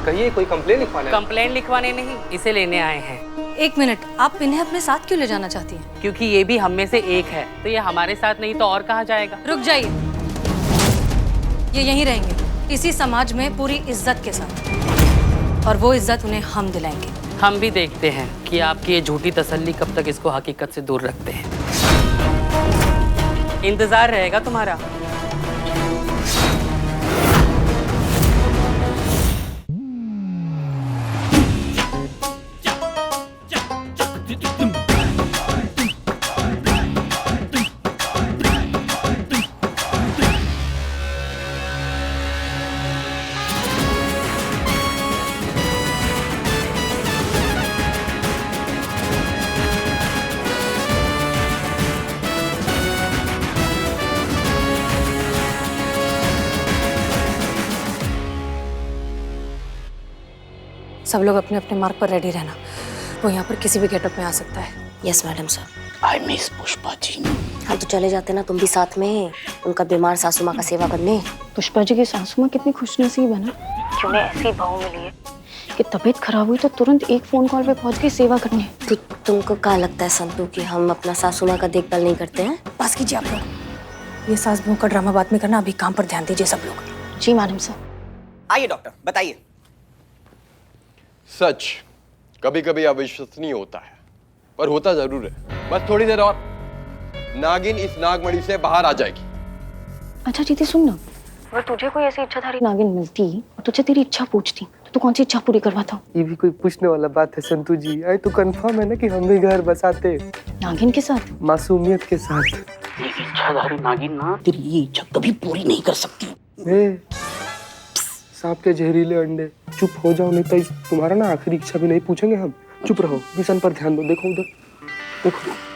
कहिए, कोई कंप्लेन लिखवाना है? कंप्लेंट लिखवाने नहीं, इसे लेने आए हैं। एक मिनट, आप इन्हें अपने साथ क्यों ले जाना चाहती हैं? क्योंकि ये भी हम में से एक है, तो ये हमारे साथ नहीं तो और कहाँ जाएगा। रुक जाइए, ये यहीं रहेंगे, इसी समाज में पूरी इज्जत के साथ, और वो इज्जत उन्हें हम दिलाएंगे। हम भी देखते हैं कि आपकी ये झूठी तसल्ली कब तक इसको हकीकत से दूर रखते हैं। इंतजार रहेगा तुम्हारा। सब लोग अपने अपने मार्ग पर रेडी रहना, वो यहाँ पर किसी भी गेटअप में आ सकता है। Yes madam sir. I miss Pushpa ji. हम तो चले जाते ना, तुम भी साथ में, उनका बीमार सासू माँ का सेवा करने। पुष्पा जी की सासू माँ कितनी खुशनसीब है ना, कि उन्हें ऐसी बहू मिली है कि तबीयत खराब हुई तो तुरंत एक फोन कॉल पे पहुंच के सेवा करनी है। तो तुमको क्या लगता है संतू कि हम अपना सासू माँ का देखभाल नहीं करते हैं? पास कीजिए आप लोग, ये सास बहू का ड्रामा बाद में करना, अभी काम पर ध्यान दीजिए सब लोग। जी मैडम सर। आइए डॉक्टर, बताइए। सच कभी कभी अविश्वसनीय होता है, पर होता जरूर है। बस थोड़ी देर और, नागिन इस नागमणि से बाहर आ जाएगी। अच्छा जीती सुन ना, अगर तुझे कोई ऐसी इच्छाधारी नागिन मिलती और तुझे तेरी इच्छा पूछती तो तू कौन सी इच्छा पूरी करवाता? ये भी कोई पूछने वाला बात है संतू जी? आई तो कंफर्म है ना कि हम भी घर बसाते नागिन के साथ, मासूमियत के साथ। एक इच्छाधारी नागिन ना तेरी ये इच्छा कभी पूरी नहीं कर सकती। सांप के जहरीले अंडे, चुप हो जाओ, नहीं तो तुम्हारा ना आखिरी इच्छा भी नहीं पूछेंगे हम। चुप रहो, मिशन पर ध्यान दो। देखो उधर, देखो।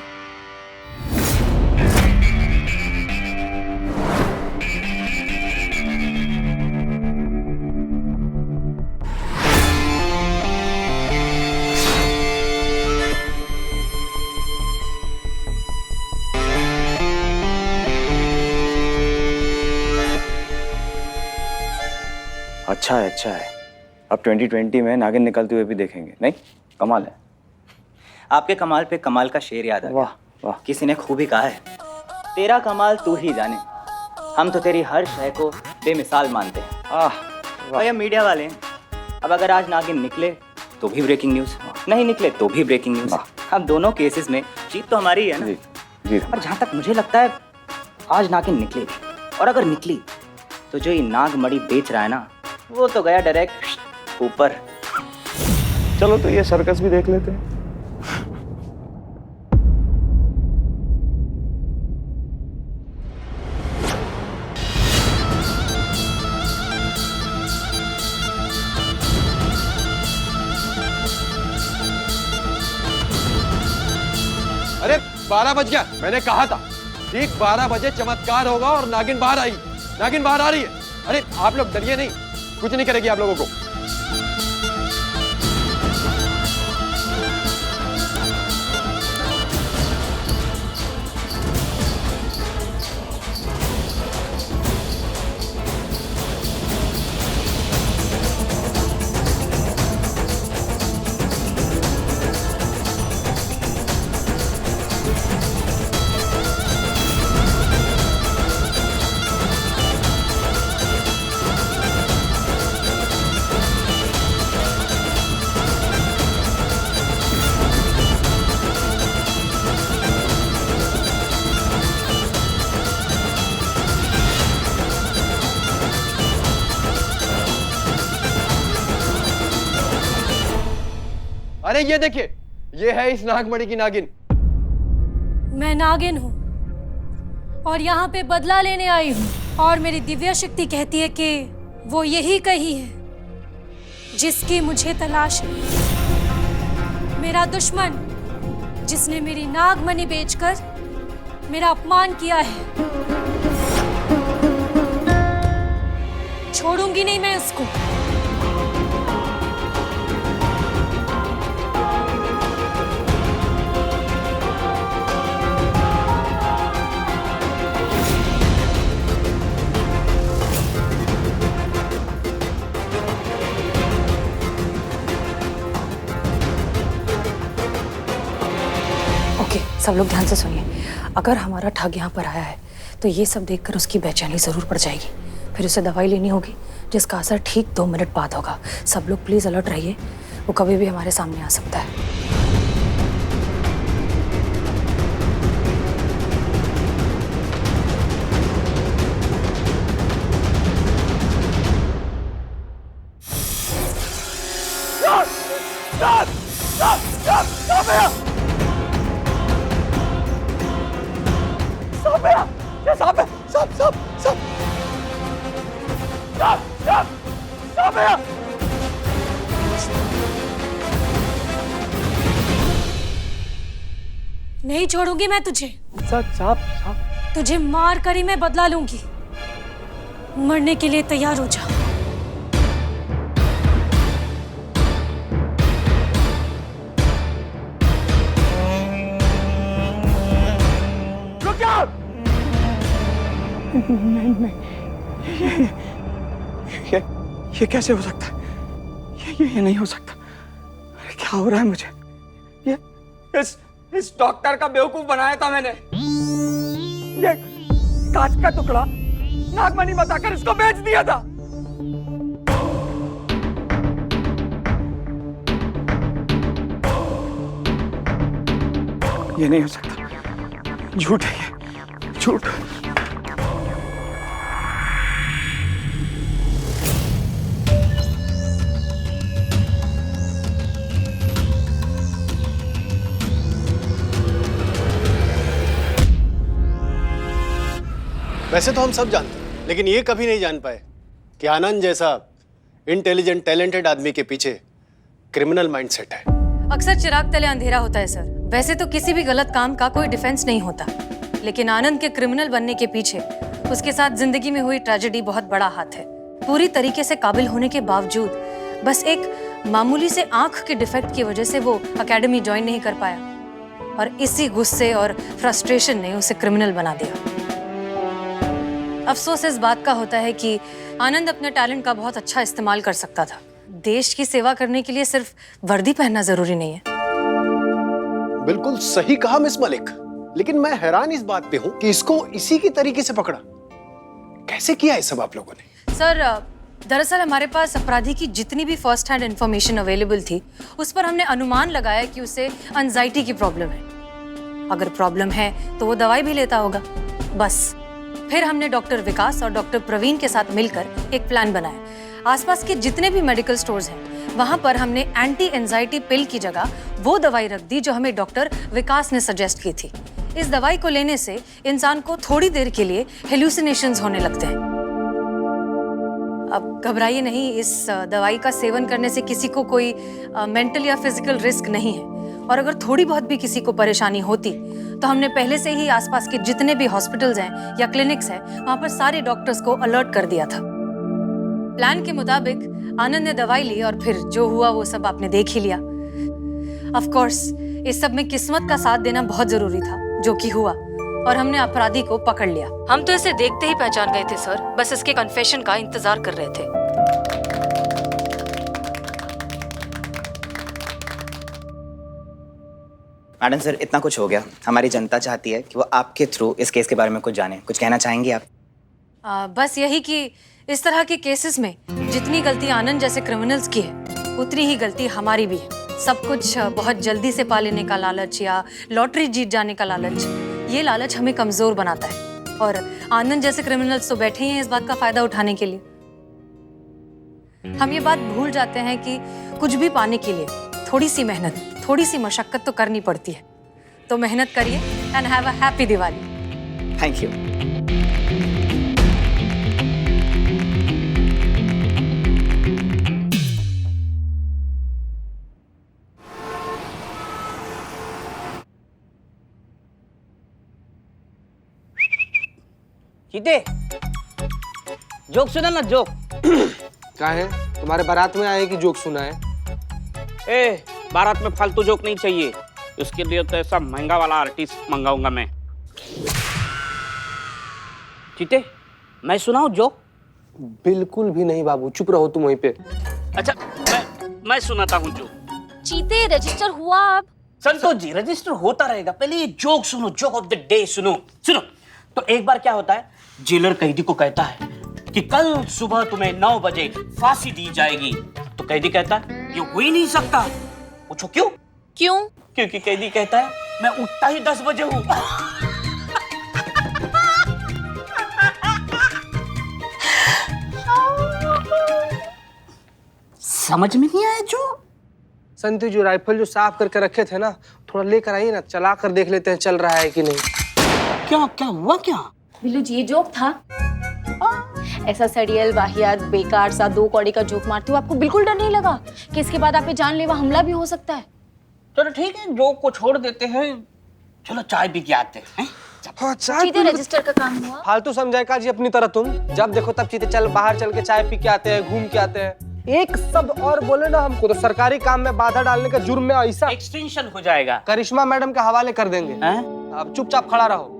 अच्छा है, अच्छा है। अब 2020 में नागिन निकलते हुए भी देखेंगे। नहीं, कमाल है। आपके कमाल पे कमाल का शेर याद आ गया। वाह वाह। किसी ने खूबी कहा है, तेरा कमाल तू ही जाने, हम तो तेरी हर शय को बेमिसाल मानते हैं। और ये मीडिया वाले, अब अगर आज नागिन निकले तो भी ब्रेकिंग न्यूज, नहीं निकले तो भी ब्रेकिंग न्यूज। अब दोनों केसेस में जीत तो हमारी है ना। जी जी। और जहाँ तक मुझे लगता है आज नागिन निकलेगी, और अगर निकली तो जो ये नागमणि बेच रहा है ना, वो तो गया डायरेक्ट ऊपर। चलो तो ये सर्कस भी देख लेते हैं। अरे 12 बज गया, मैंने कहा था ठीक 12 बजे चमत्कार होगा और नागिन बाहर आई। नागिन बाहर आ रही है। अरे आप लोग डरिए नहीं, कुछ नहीं करेगी आप लोगों को। अरे ये देखिए, ये है इस नागमणि की नागिन। मैं नागिन हूँ और यहाँ पे बदला लेने आई हूँ, और मेरी दिव्य शक्ति कहती है कि वो यही कही है जिसकी मुझे तलाश है। मेरा दुश्मन जिसने मेरी नागमणि बेचकर मेरा अपमान किया है, छोड़ूंगी नहीं मैं उसको। सब लोग ध्यान से सुनिए। अगर हमारा ठग यहाँ पर आया है तो ये सब देखकर उसकी बेचैनी ज़रूर पड़ जाएगी। फिर उसे दवाई लेनी होगी जिसका असर ठीक 2 मिनट बाद होगा। सब लोग प्लीज़ अलर्ट रहिए, वो कभी भी हमारे सामने आ सकता है। नहीं छोड़ूंगी मैं तुझे। साहब तुझे मार कर ही मैं बदला लूंगी। मरने के लिए तैयार हो जा। ये कैसे हो सकता है? ये नहीं हो सकता। अरे क्या हो रहा है मुझे? ये इस डॉक्टर का बेवकूफ बनाया था मैंने। ये कांच का टुकड़ा नागमणि बताकर इसको बेच दिया था। ये नहीं हो सकता। झूठ है ये, झूठ। वैसे तो हम सब जानते हैं, लेकिन ये कभी नहीं जान पाए कि आनंद जैसा इंटेलिजेंट टैलेंटेड आदमी के पीछे क्रिमिनल माइंडसेट है। अक्सर चिराग तले अंधेरा होता है सर। वैसे तो किसी भी गलत काम का कोई डिफेंस नहीं होता, लेकिन आनंद के क्रिमिनल बनने के पीछे उसके साथ जिंदगी में हुई ट्रेजेडी बहुत बड़ा हाथ है। पूरी तरीके से काबिल होने के बावजूद बस एक मामूली से आंख के डिफेक्ट की वजह से वो एकेडमी ज्वाइन नहीं कर पाया, और इसी गुस्से और फ्रस्ट्रेशन ने उसे क्रिमिनल बना दिया। अफसोस इस बात का होता है कि आनंद अपने टैलेंट का बहुत अच्छा इस्तेमाल कर सकता था। देश की सेवा करने के लिए सिर्फ वर्दी पहनना जरूरी नहीं है। बिल्कुल सही कहा मिस मलिक, लेकिन मैं हैरान इस बात पे हूं कि इसको इसी की तरीके से पकड़ा। कैसे किया ये सब आप लोगों ने? सर, दरअसल हमारे पास अपराधी की जितनी भी फर्स्ट हैंड इंफॉर्मेशन अवेलेबल थी, उस पर हमने अनुमान लगाया कि उसे एंजाइटी की प्रॉब्लम है। अगर प्रॉब्लम है तो वो दवाई भी लेता होगा, बस। फिर हमने डॉक्टर विकास और डॉक्टर प्रवीण के साथ मिलकर एक प्लान बनाया। आसपास के जितने भी मेडिकल स्टोर्स हैं, वहां पर हमने एंटी एंजाइटी पिल की जगह वो दवाई रख दी जो हमें डॉक्टर विकास ने सजेस्ट की थी। इस दवाई को लेने से इंसान को थोड़ी देर के लिए हेलुसिनेशंस होने लगते हैं। अब घबराइए नहीं, इस दवाई का सेवन करने से किसी को कोई मेंटल या फिजिकल रिस्क नहीं है, और अगर थोड़ी बहुत भी किसी को परेशानी होती तो हमने पहले से ही आसपास के जितने भी हॉस्पिटल्स हैं या क्लिनिक्स हैं, वहां पर सारे डॉक्टर्स को अलर्ट कर दिया था। प्लान के मुताबिक आनंद ने दवाई ली और फिर जो हुआ वो सब आपने देख ही लिया। ऑफ कोर्स इस सब में किस्मत का साथ देना बहुत जरूरी था, जो कि हुआ, और हमने अपराधी को पकड़ लिया। हम तो इसे देखते ही पहचान गए थे सर, बस इसके कन्फेशन का इंतजार कर रहे थे। मैडम सर, इतना कुछ हो गया, हमारी जनता चाहती है कि वो आपके थ्रू इस केस के बारे में कुछ जाने। कुछ कहना चाहेंगी आप? बस यही कि इस तरह के केसेस में जितनी गलती आनंद जैसे क्रिमिनल्स की है, उतनी ही गलती हमारी भी है। सब कुछ बहुत जल्दी से पा लेने का लालच या लॉटरी जीत जाने का लालच, ये लालच हमें कमजोर बनाता है, और आनंद जैसे क्रिमिनल्स तो बैठे ही हैं इस बात का फायदा उठाने के लिए। हम ये बात भूल जाते हैं कि कुछ भी पाने के लिए थोड़ी सी मेहनत, थोड़ी सी मशक्कत तो करनी पड़ती है। तो मेहनत करिए and have a happy Diwali. Thank you. चीते, जोक सुना ना, जोक। क्या है, तुम्हारे बारात में आए कि जोक सुना है? ए, बारात में फालतू जोक नहीं चाहिए, उसके लिए तो ऐसा महंगा वाला आर्टिस्ट मंगाऊंगा मैं। चीते, मैं सुनाऊं जोक? बिल्कुल भी नहीं बाबू, चुप रहो तुम वहीं पे। अच्छा, मैं सुनाता हूँ जोक। चीते, रजिस्टर हुआ अब? संतोष जी रजिस्टर होता रहेगा, पहले ये जोक सुनो, जोक ऑफ द डे सुनो। सुनो तो एक बार क्या होता है, जेलर कैदी को कहता है कि कल सुबह तुम्हें 9 बजे फांसी दी जाएगी। तो कैदी कहता है ये हो ही नहीं सकता। पूछो क्यों? क्यों? क्योंकि कैदी कहता है मैं उठता ही 10 बजे हूं। समझ में नहीं आया जो? संतु जी राइफल जो साफ करके रखे थे ना, थोड़ा लेकर आइए ना, चला कर देख लेते हैं चल रहा है कि नहीं। क्या क्या हुआ क्या? बिल्लू जी ये जोक था। ऐसा सड़ियल वाहियात बेकार सा 2 कौड़ी का जोक मारते हो, आपको बिल्कुल डर नहीं लगा कि इसके बाद आप पे जानलेवा हमला भी हो सकता है? चलो ठीक है, जोक को छोड़ देते हैं, चलो चाय पी के आते हैं। हाँ, सीधे रजिस्टर का काम हुआ। फालतू समझाएगा जी अपनी तरह तुम, जब देखो तब चीते चल बाहर चल के चाय पी के आते हैं, घूम के आते हैं। एक शब्द और बोले ना हमको तो सरकारी काम में बाधा डालने का जुर्म में ऐसा एक्सटेंशन हो जाएगा। करिश्मा मैडम के हवाले कर देंगे। अब चुपचाप खड़ा रहो।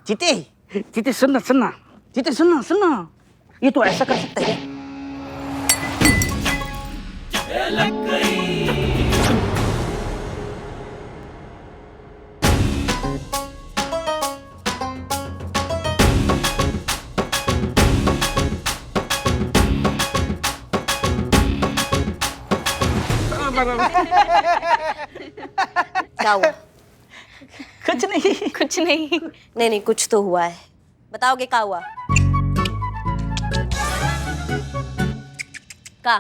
चीते चीते सुनना सुनना, चीते सुनना सुनना, ये तो ऐसा कर सकता है। क्या हुआ? कुछ नहीं। कुछ नहीं। नहीं कुछ तो हुआ है, बताओगे क्या हुआ? का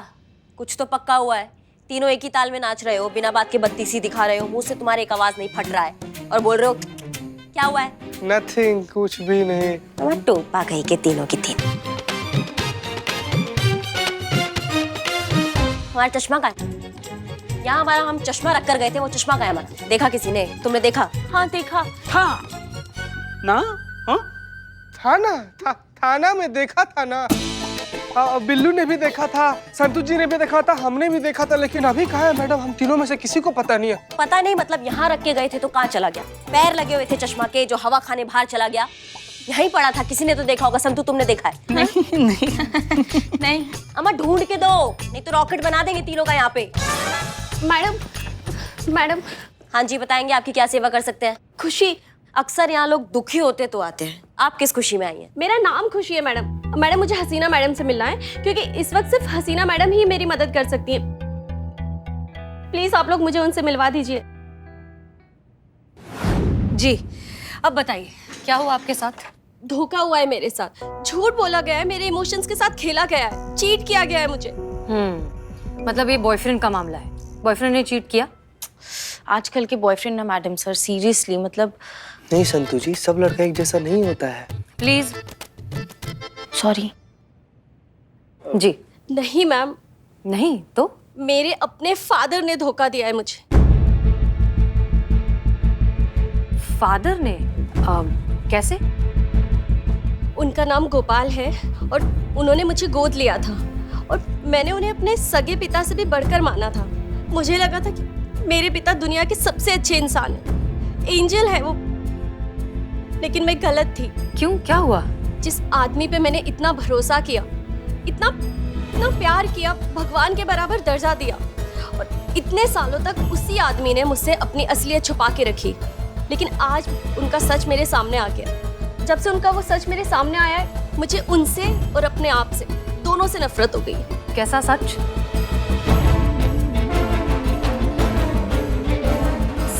कुछ तो पक्का हुआ है। तीनों एक ही ताल में नाच रहे हो, बिना बात के बत्तीसी दिखा रहे हो, मुंह से तुम्हारी एक आवाज नहीं फट रहा है और बोल रहे हो क्या हुआ है? नथिंग, कुछ भी नहीं। टोपा कहीं के तीनों की तीन। हमारा चश्मा कहाँ है? यहाँ हमारा हम चश्मा रख कर गए थे, वो चश्मा कहाँ है हमारा? देखा किसी ने? तुमने देखा? हाँ देखा। हाँ ना? हाँ थाना में देखा था ना। बिल्लू ने भी देखा था, संतु जी ने भी देखा था, हमने भी देखा था, लेकिन अभी कहाँ है मैडम? हम तीनों में से किसी को पता नहीं है। पता नहीं मतलब यहाँ रख के गए थे तो कहाँ चला गया? पैर लगे हुए थे चश्मा के, जो हवा खाने बाहर चला गया, यहीं पड़ा था, किसी ने तो देखा होगा। संतु तुमने देखा है? नहीं। अम्मा ढूंढ के दो, नहीं तो रॉकेट बना देंगे तीनों का यहाँ पे। मैडम। हाँ जी बताएंगे, आपकी क्या सेवा कर सकते हैं? खुशी। अक्सर यहाँ लोग दुखी होते तो आते हैं, आप किस खुशी में आई हैं? मेरा नाम खुशी है मैडम। मैडम मुझे हसीना मैडम से मिलना है, क्योंकि इस वक्त सिर्फ हसीना मैडम ही मेरी मदद कर सकती हैं। प्लीज आप लोग मुझे उनसे मिलवा दीजिए। जी अब बताइए क्या हुआ आपके साथ? धोखा हुआ है मेरे साथ, झूठ बोला गया है, मेरे इमोशंस के साथ खेला गया है, चीट किया गया है मुझे। मतलब ये बॉयफ्रेंड का मामला है? बॉयफ्रेंड ने चीट किया? आजकल के बॉयफ्रेंड ना मैडम सर, सीरियसली मतलब। नहीं संतु जी, सब लड़का एक जैसा नहीं होता है। प्लीज। सॉरी। जी। नहीं मैम। नहीं तो? मेरे अपने फादर ने धोखा दिया है मुझे। फादर ने? कैसे? उनका नाम गोपाल है और उन्होंने मुझे गोद लिया था और मैंने उन्हें अपने सगे पिता से भी बढ़कर माना था। मुझे लगा था कि मेरे पिता दुनिया के सबसे अच्छे इंसान हैं, एंजल है वो, लेकिन मैं गलत थी। क्यों, क्या हुआ? जिस आदमी पे मैंने इतना भरोसा किया, इतना प्यार किया, भगवान के बराबर दर्जा दिया, और इतने सालों तक उसी आदमी ने मुझसे अपनी असलियत छुपा के रखी। लेकिन आज उनका सच मेरे सामने आ गया। जब से उनका वो सच मेरे सामने आया है, मुझे उनसे और अपने आप से, दोनों से नफरत हो गई है। कैसा सच?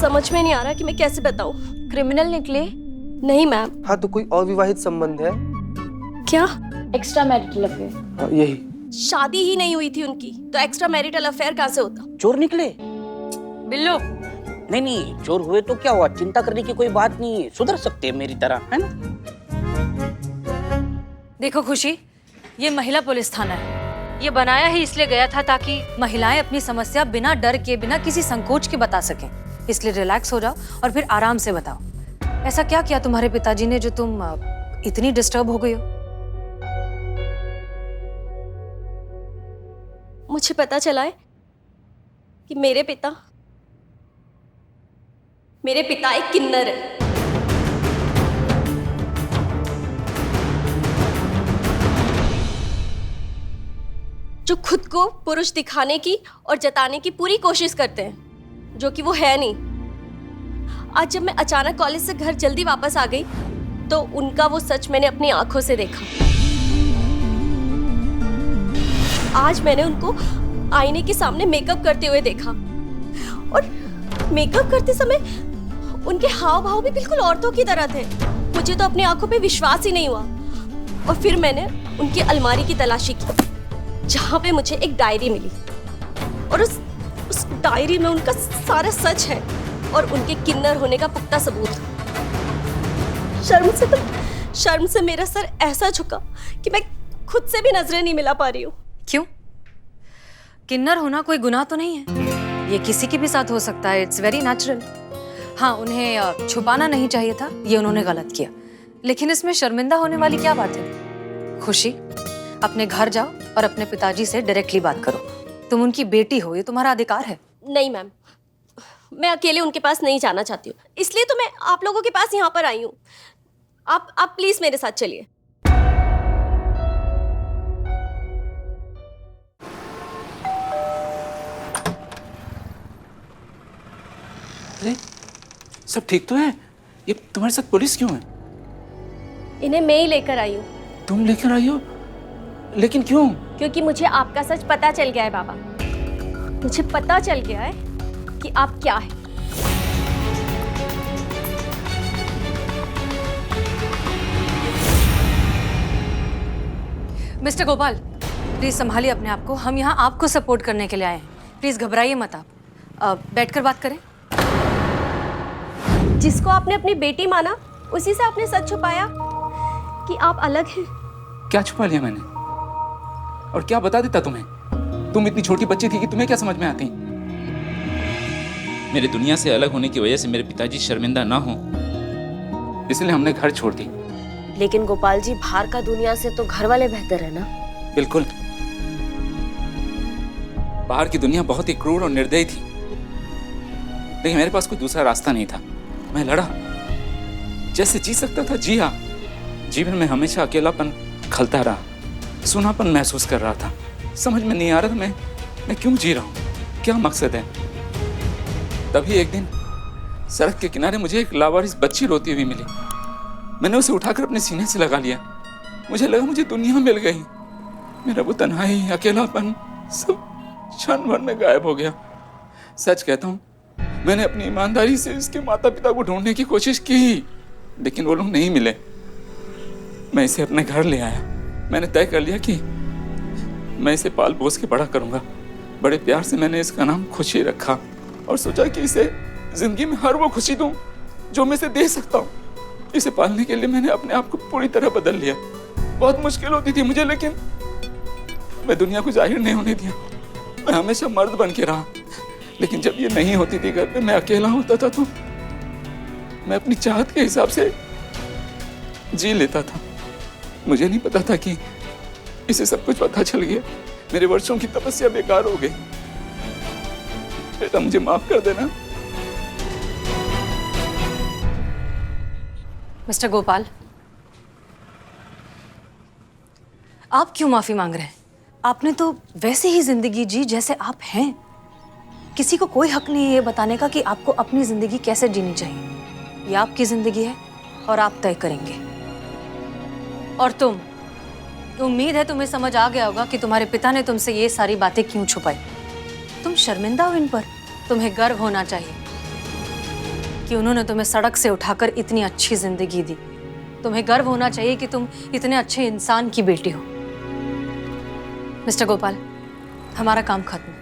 समझ में नहीं आ रहा कि मैं कैसे बताऊं। क्रिमिनल निकले? नहीं मैम। हाँ तो कोई अविवाहित संबंध है क्या? Extra marital affair. यही। शादी ही नहीं हुई थी उनकी, तो एक्स्ट्रा मैरिटल अफेयर कहाँ से होता? चोर निकले? बिल्लू। नहीं, चोर हुए तो क्या हुआ, चिंता करने की कोई बात नहीं है, सुधर सकते हैं मेरी तरह, है ना? देखो खुशी, ये महिला पुलिस थाना है। ये बनाया ही इसलिए गया था ताकि महिलाएं अपनी समस्या बिना डर के, बिना किसी संकोच के बता सकें। इसलिए रिलैक्स हो जाओ और फिर आराम से बताओ, ऐसा क्या किया तुम्हारे पिताजी ने जो तुम इतनी डिस्टर्ब हो गई हो? मुझे पता चला है कि मेरे पिता मेरे पिता एक किन्नर है। जो खुद को पुरुष दिखाने की और जताने की पूरी कोशिश करते हैं, जो कि वो है नहीं। आज जब मैं अचानक कॉलेज से घर जल्दी वापस आ गई तो उनका वो सच मैंने अपनी आंखों से देखा। आज मैंने उनको आईने के सामने मेकअप करते हुए देखा और मेकअप करते समय उनके हाव भाव भी बिल्कुल औरतों की तरह थे। मुझे तो अपनी आंखों पे विश्वास ही नहीं हुआ। और फिर मैंने उनकी अलमारी की तलाशी की, जहां पे मुझे एक डायरी मिली और उस डायरी में उनका सारा सच है और उनके किन्नर होने का पुख्ता सबूत। शर्म से मेरा सर ऐसा झुका कि मैं खुद से भी नजरें नहीं मिला पा रही हूँ। क्यों? किन्नर होना कोई गुनाह तो नहीं है, ये किसी के भी साथ हो सकता है। It's very natural. हाँ, उन्हें छुपाना नहीं चाहिए था, ये उन्होंने गलत किया, लेकिन इसमें शर्मिंदा होने वाली क्या बात है? खुशी, अपने घर जाओ और अपने पिताजी से डायरेक्टली बात करो। तुम उनकी बेटी हो, ये तुम्हारा अधिकार है। नहीं मैम, मैं अकेले उनके पास नहीं जाना चाहती हूँ, इसलिए तो मैं आप लोगों के पास यहाँ पर आई हूँ। आप प्लीज मेरे साथ चलिए। अरे सब ठीक तो है? ये तुम्हारे साथ पुलिस क्यों है? इन्हें मैं ही लेकर आई हूँ। तुम लेकर आई हो? लेकिन क्यों? क्योंकि मुझे आपका सच पता चल गया है बाबा। मुझे पता चल गया है कि आप क्या है। मिस्टर गोपाल, प्लीज संभालिए अपने आप को। हम यहाँ आपको सपोर्ट करने के लिए आए हैं। प्लीज घबराइए मत। आप बैठकर बात करें। जिसको आपने अपनी बेटी माना, उसी से आपने सच छुपाया कि आप अलग हैं। क्या छुपा लिया मैंने? और क्या बता देता तुम्हें? तुम इतनी छोटी बच्ची थी कि तुम्हें क्या समझ में आती? मेरे दुनिया से अलग होने की वजह से मेरे पिताजी शर्मिंदा ना हो, इसलिए हमने घर छोड़ दी। लेकिन गोपाल जी, बाहर का दुनिया से तो घर वाले बेहतर है ना? बिल्कुल। बाहर की दुनिया बहुत ही क्रूर और निर्दयी थी, लेकिन मेरे पास कोई दूसरा रास्ता नहीं था। मैं लड़ा, जैसे जी सकता था जिया। जीवन में हमेशा अकेलापन खलता रहा, सूनापन महसूस कर रहा था। समझ में नहीं आ रहा था मैं क्यों जी रहा हूँ, क्या मकसद है। तभी एक दिन सड़क के किनारे मुझे एक लावारिस बच्ची रोती हुई मिली। मैंने उसे उठाकर अपने सीने से लगा लिया। मुझे लगा मुझे दुनिया मिल गई। मेरा वो तन्हाई, अकेलापन सब क्षण भर में गायब हो गया। सच कहता हूँ, मैंने अपनी ईमानदारी से उसके माता पिता को ढूंढने की कोशिश की, लेकिन वो लोग नहीं मिले। मैं इसे अपने घर ले आया। मैंने तय कर लिया कि मैं इसे पाल पोस के बड़ा करूंगा। बड़े प्यार से मैंने इसका नाम खुशी रखा और सोचा कि इसे जिंदगी में हर वो खुशी दूं जो मैं इसे दे सकता हूँ। इसे पालने के लिए मैंने अपने आप को पूरी तरह बदल लिया। बहुत मुश्किल होती थी मुझे, लेकिन मैं दुनिया को जाहिर नहीं होने दिया। मैं हमेशा मर्द बन के रहा, लेकिन जब ये नहीं होती थी घर पे, मैं अकेला होता था तो मैं अपनी चाहत के हिसाब से जी लेता था। मुझे नहीं पता था कि इसे सब कुछ पता चल गया। मेरे वर्षों की तपस्या बेकार हो गई। बेटा, मुझे माफ कर देना। मिस्टर गोपाल, आप क्यों माफी मांग रहे हैं? आपने तो वैसे ही जिंदगी जी जैसे आप हैं। किसी को कोई हक नहीं है ये बताने का कि आपको अपनी जिंदगी कैसे जीनी चाहिए। ये आपकी जिंदगी है और आप तय करेंगे। और तुम, उम्मीद है तुम्हें समझ आ गया होगा कि तुम्हारे पिता ने तुमसे ये सारी बातें क्यों छुपाई। तुम शर्मिंदा हो इन पर। तुम्हें गर्व होना चाहिए कि उन्होंने तुम्हें सड़क से उठाकर इतनी अच्छी जिंदगी दी। तुम्हें गर्व होना चाहिए कि तुम इतने अच्छे इंसान की बेटी हो। मिस्टर गोपाल, हमारा काम खत्म,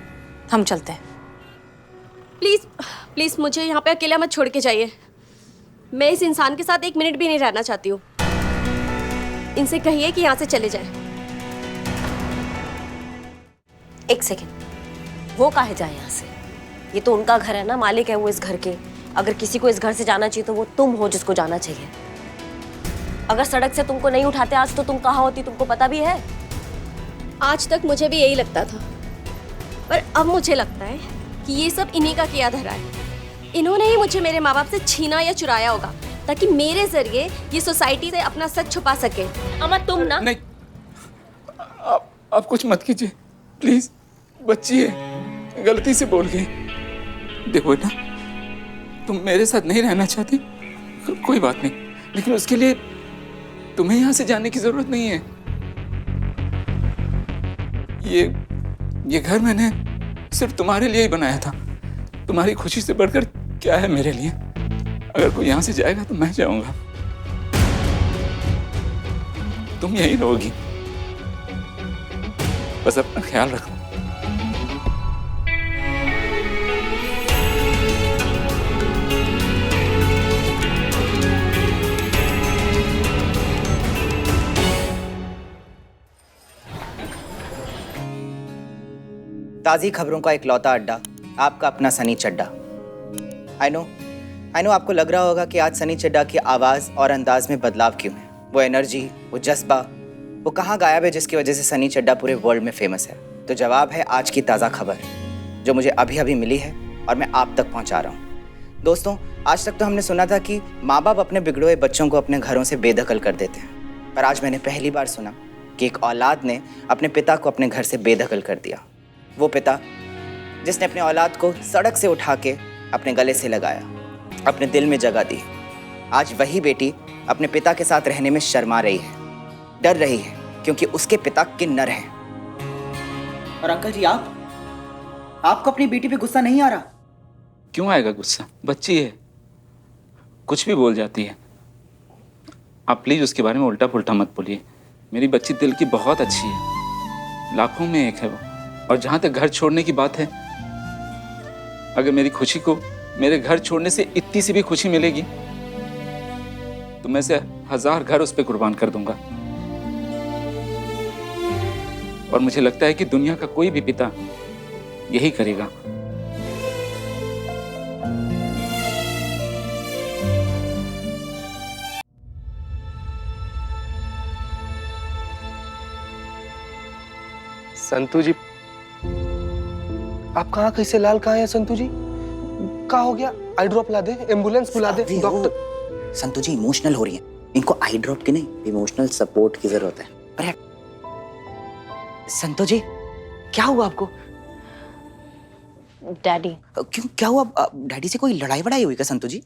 हम चलते हैं। प्लीज प्लीज मुझे यहाँ पे अकेला मत छोड़ के जाइए। मैं इस इंसान के साथ एक मिनट भी नहीं रहना चाहती हूँ। इनसे कहिए कि यहाँ से चले जाएं। एक सेकेंड, वो काहे जाए यहाँ से? ये तो उनका घर है ना, मालिक है वो इस घर के। अगर किसी को इस घर से जाना चाहिए तो वो तुम हो जिसको जाना चाहिए। अगर सड़क से तुमको नहीं उठाते आज तो तुम कहाँ होती, तुमको पता भी है? आज तक मुझे भी यही लगता था, पर अब मुझे लगता है कि ये सब इन्हीं का किया धरा है। इन्होंने ही मुझे मेरे माँ बाप से छीना या चुराया होगा ताकि मेरे जरिए ये सोसाइटी से अपना सच छुपा सके। अम्मा तुम ना नहीं, आप कुछ मत कीजिए प्लीज। बच्ची है, गलती से बोल गई। देखो बेटा, तुम मेरे साथ नहीं रहना चाहती, कोई बात नहीं, लेकिन उसके लिए तुम्हें यहाँ से जाने की जरूरत नहीं है। ये घर मैंने सिर्फ तुम्हारे लिए ही बनाया था। तुम्हारी खुशी से बढ़कर क्या है मेरे लिए। अगर कोई यहाँ से जाएगा तो मैं जाऊंगा, तुम यहीं रहोगी। बस अपना ख्याल रखो। ताज़ी खबरों का इकलौता अड्डा, आपका अपना सनी चड्डा। आई नो आपको लग रहा होगा कि आज सनी चड्डा की आवाज़ और अंदाज में बदलाव क्यों है। वो एनर्जी, वो जज्बा, वो कहाँ गायब है जिसकी वजह से सनी चड्डा पूरे वर्ल्ड में फेमस है? तो जवाब है आज की ताज़ा खबर जो मुझे अभी अभी मिली है और मैं आप तक पहुँचा रहा हूँ। दोस्तों, आज तक तो हमने सुना था कि माँ बाप अपने बिगड़े हुए बच्चों को अपने घरों से बेदखल कर देते हैं, पर आज मैंने पहली बार सुना कि एक औलाद ने अपने पिता को अपने घर से बेदखल कर दिया। वो पिता जिसने अपने औलाद को सड़क से उठा के अपने गले से लगाया, अपने दिल में जगह दी, आज वही बेटी अपने पिता के साथ रहने में शर्मा रही है, डर रही है, क्योंकि उसके पिता किन्नर हैं। और अंकल जी, आपको अपनी बेटी पे गुस्सा नहीं आ रहा? क्यों आएगा गुस्सा? बच्ची है, कुछ भी बोल जाती है। आप प्लीज उसके बारे में उल्टा पुल्टा मत बोलिए। मेरी बच्ची दिल की बहुत अच्छी है, लाखों में एक है वो। और जहां तक घर छोड़ने की बात है, अगर मेरी खुशी को मेरे घर छोड़ने से इतनी सी भी खुशी मिलेगी तो मैं से 1000 घर उस पर कुर्बान कर दूंगा। और मुझे लगता है कि दुनिया का कोई भी पिता यही करेगा। संतू जी, आप कहाँ कैसे लाल कहाँ हैं संतू जी? क्या हो गया? आई ड्रॉप ला दे, एम्बुलेंस बुला दे, डॉक्टर। संतू जी इमोशनल हो रही है, इनको आई ड्रॉप की नहीं, इमोशनल सपोर्ट की जरूरत है। अरे संतू जी, क्या हुआ आपको? डैडी। क्यों, क्या हुआ? डैडी से कोई लड़ाई वड़ाई हुई क्या संतू जी?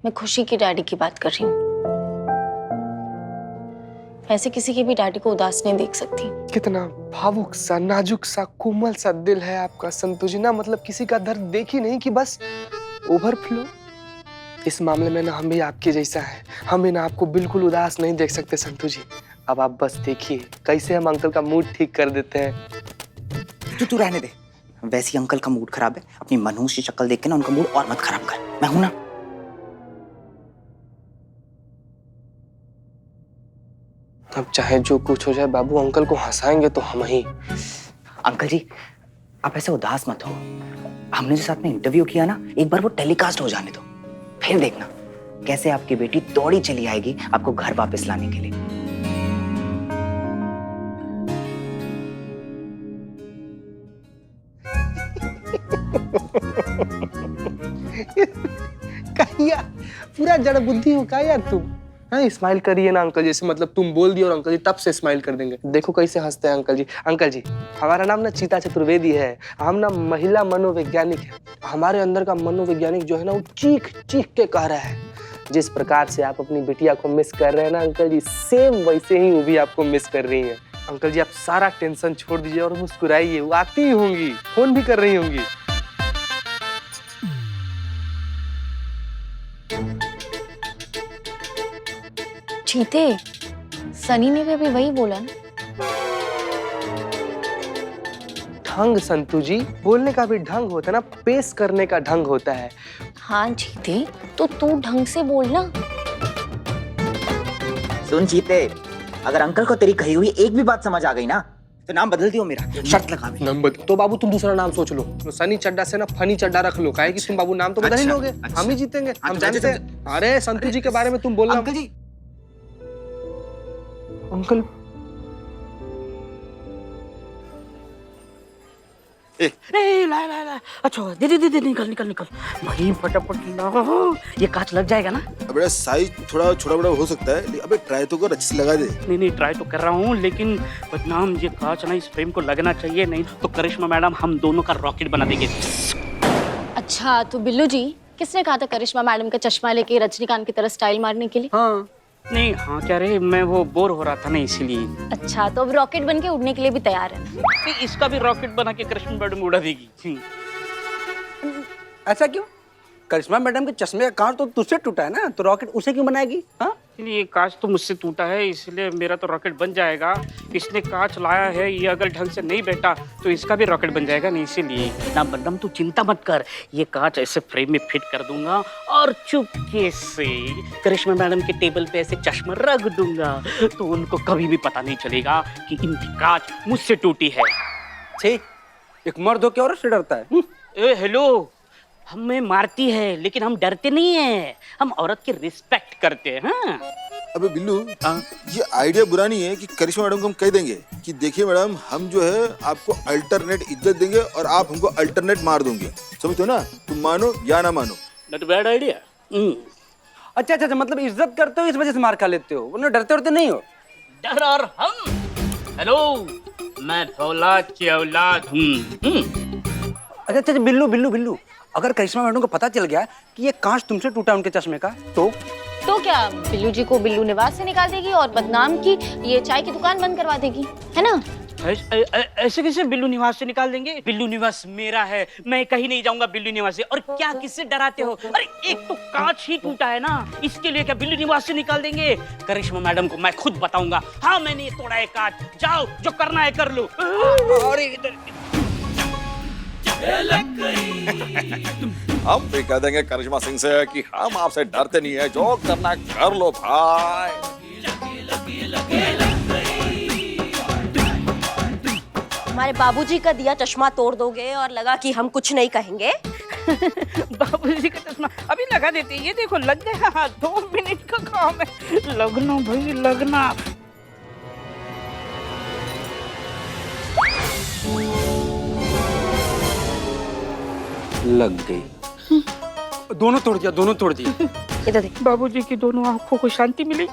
मैं खुशी की डैडी की बात कर रही हूँ। ऐसे किसी के भी डैडी को उदास नहीं देख सकती। कितना भावुक सा, नाजुक सा, कोमल सा दिल है आपका संतू जी ना। मतलब किसी का दर्द देख ही नहीं कि बस ओवरफ्लो। इस मामले में ना हम भी आपके जैसा है, हम भी ना आपको बिल्कुल उदास नहीं देख सकते संतू जी। अब आप बस देखिए कैसे हम अंकल का मूड ठीक कर देते हैं। तू रहने दे, वैसे ही अंकल का मूड खराब है, अपनी मनहूस की शक्ल देख के ना उनका मूड और मत खराब कर। मैं हूं ना। अब चाहे जो कुछ हो जाए बाबू, अंकल को हंसाएंगे तो हम ही। अंकल जी, आप ऐसे उदास मत हो। हमने जो साथ में इंटरव्यू किया ना, एक बार वो टेलीकास्ट हो जाने दो, फिर देखना कैसे आपकी बेटी दौड़ी चली आएगी आपको घर वापस लाने के लिए। कहिया पूरा जड़ बुद्धि हो का यार तुम? हाँ, स्माइल करिए ना अंकल, जैसे मतलब तुम बोल दिए और अंकल जी तब से स्माइल कर देंगे। देखो कैसे हंसते हैं अंकल जी। अंकल जी, हमारा नाम ना चीता चतुर्वेदी है, हम ना महिला मनोवैज्ञानिक है। हमारे अंदर का मनोवैज्ञानिक जो है ना, वो चीख चीख के कह रहा है जिस प्रकार से आप अपनी बिटिया को मिस कर रहे हैं ना अंकल जी, सेम वैसे ही वो भी आपको मिस कर रही है। अंकल जी, आप सारा टेंशन छोड़ दीजिए और मुस्कुराइए, वो आती ही होंगी, फोन भी कर रही होंगी। चीते, सनी ने भी अभी वही बोला ना। ढंग संतू जी, बोलने का भी ढंग होता है ना, पेश करने का ढंग होता है। हाँ चीते, तो तू ढंग से बोलना। सुन चीते, अगर अंकल को तेरी कही हुई एक भी बात समझ आ गई ना, तो नाम बदल दियो मेरा, शर्त लगा दे। नाम बदल तो बाबू तुम दूसरा नाम सोच लो, तो सनी चड्डा से ना फनी चड्डा रख लो। काहे कि तुम बाबू नाम तो बदल ही लोगे, हम ही जीतेंगे, हम जानते हैं। अरे संतू जी के बारे में तुम बोलना। अंकल जी, अंकल नहीं ला ला ला। अच्छा दे दे दे दे, निकल निकल निकल भाई, फटाफट ला। ये कांच लग जाएगा ना? अबे साइज थोड़ा छोटा बड़ा हो सकता है, लेकिन अबे ट्राई तो कर, अच्छे से लगा दे। नहीं नहीं, ट्राई तो कर रहा हूँ, लेकिन बदनाम ये कांच ना इस फ्रेम को लगना चाहिए, नहीं तो करिश्मा मैडम हम दोनों का रॉकेट बना देंगे। अच्छा तो बिल्लू जी, किसने कहा था करिश्मा मैडम का चश्मा लेके रजनीकांत की तरह स्टाइल मारने के लिए? हाँ नहीं, हाँ क्या रे, मैं वो बोर हो रहा था ना इसीलिए। अच्छा तो अब रॉकेट बन के उड़ने के लिए भी तैयार है ना? नहीं, इसका भी रॉकेट बना के करिश्मा मैडम उड़ा देगी। ऐसा क्यों? करिश्मा मैडम के चश्मे का कांच तो तुझसे टूटा है ना, तो रॉकेट उसे क्यों बनाएगी? हाँ, ये कांच तो मुझसे टूटा है, इसलिए मेरा तो रॉकेट बन जाएगा। इसने कांच लाया है, ये अगर ढंग से नहीं बैठा तो इसका भी रॉकेट बन जाएगा, नहीं इसीलिए। ना बदनाम तू चिंता मत कर, ये कांच ऐसे फ्रेम में फिट कर दूंगा और चुपके से करिश्मा मैडम के टेबल पे ऐसे चश्मा रख दूंगा, तो उनको कभी भी पता नहीं चलेगा कि इनकी कांच मुझसे टूटी है। छी, एक मर्द हो के औरत से डरता है? ए हेलो, हमें मारती है लेकिन हम डरते नहीं है, हम औरत की रिस्पेक्ट करते हैं। हाँ? अबे बिल्लू, ये आइडिया बुरा नहीं है कि करिश्मा मैडम को हम कह देंगे कि देखिए मैडम, हम जो है आपको अल्टरनेट इज्जत देंगे और आप हमको अल्टरनेट मार दोगे, समझते हो ना? तुम मानो या ना मानो। Not bad idea. अच्छा अच्छा, मतलब इज्जत करते हो इस वजह से मार खा लेते हो, वरना डरते डरते नहीं हो? डर और हम, हेलो, मैं फौलाद की औलाद हूँ। अच्छा अच्छा, बिल्लू बिल्लू बिल्लू, अगर करिश्मा मैडम को पता चल गया कि ये कांच तुमसे टूटा उनके चश्मे का, तो क्या बिल्लू जी को बिल्लू निवास से निकाल देगी और बदनाम की ये चाय की दुकान बंद करवा देगी, है ना? ऐसे कैसे बिल्लू निवास से निकाल देंगे? बिल्लू निवास मेरा है, मैं कहीं नहीं जाऊंगा बिल्लू निवास से। और क्या किससे डराते हो? अरे एक तो कांच ही टूटा है ना, इसके लिए क्या बिल्लू निवास से निकाल देंगे? करिश्मा मैडम को मैं खुद बताऊंगा, हाँ मैंने ये तोड़ा है कांच, जाओ जो करना है कर लो। अरे इधर हम भी कह देंगे करिश्मा सिंह से कि हम आपसे डरते नहीं है, जो करना कर लो भाई। हमारे बाबूजी का दिया चश्मा तोड़ दोगे और लगा कि हम कुछ नहीं कहेंगे। बाबूजी का चश्मा अभी लगा देते, ये देखो लग गया, 2 मिनट का काम है, लगना भाई लगना। लग गई। दोनों तोड़ दिया, दोनों तोड़ दिया। इधर देख, बाबूजी की दोनों आंखों को शांति मिली।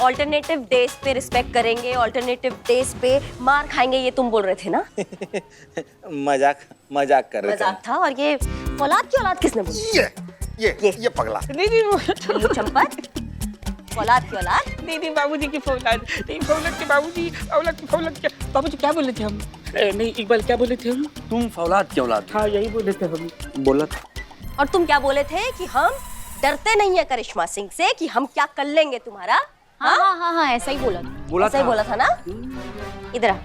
ऑल्टरनेटिव डेज पे रिस्पेक्ट करेंगे, ऑल्टरनेटिव डेज पे मार खाएंगे, ये तुम बोल रहे थे ना? मजाक कर रहे थे। मजाक था। और ये औलाद की औलाद किसने बोली? ये पगला। नहीं बिल्लू चंपत, औलाद की औलाद? नहीं बाबूजी की फौलाद नहीं, फौलाद के बाबूजी, औलाद की फौलाद के बाबूजी। क्या बोले थे हम? नहीं इकबाल, क्या बोले थे हम? तुम फौलाद की औलाद। हाँ यही बोले थे हम। बोला था। और तुम क्या बोले थे कि हम डरते नहीं है करिश्मा सिंह से, कि हम क्या कर लेंगे तुम्हारा? हाँ, ऐसा ही बोला था। ऐसा ही बोला था ना? इधर आ,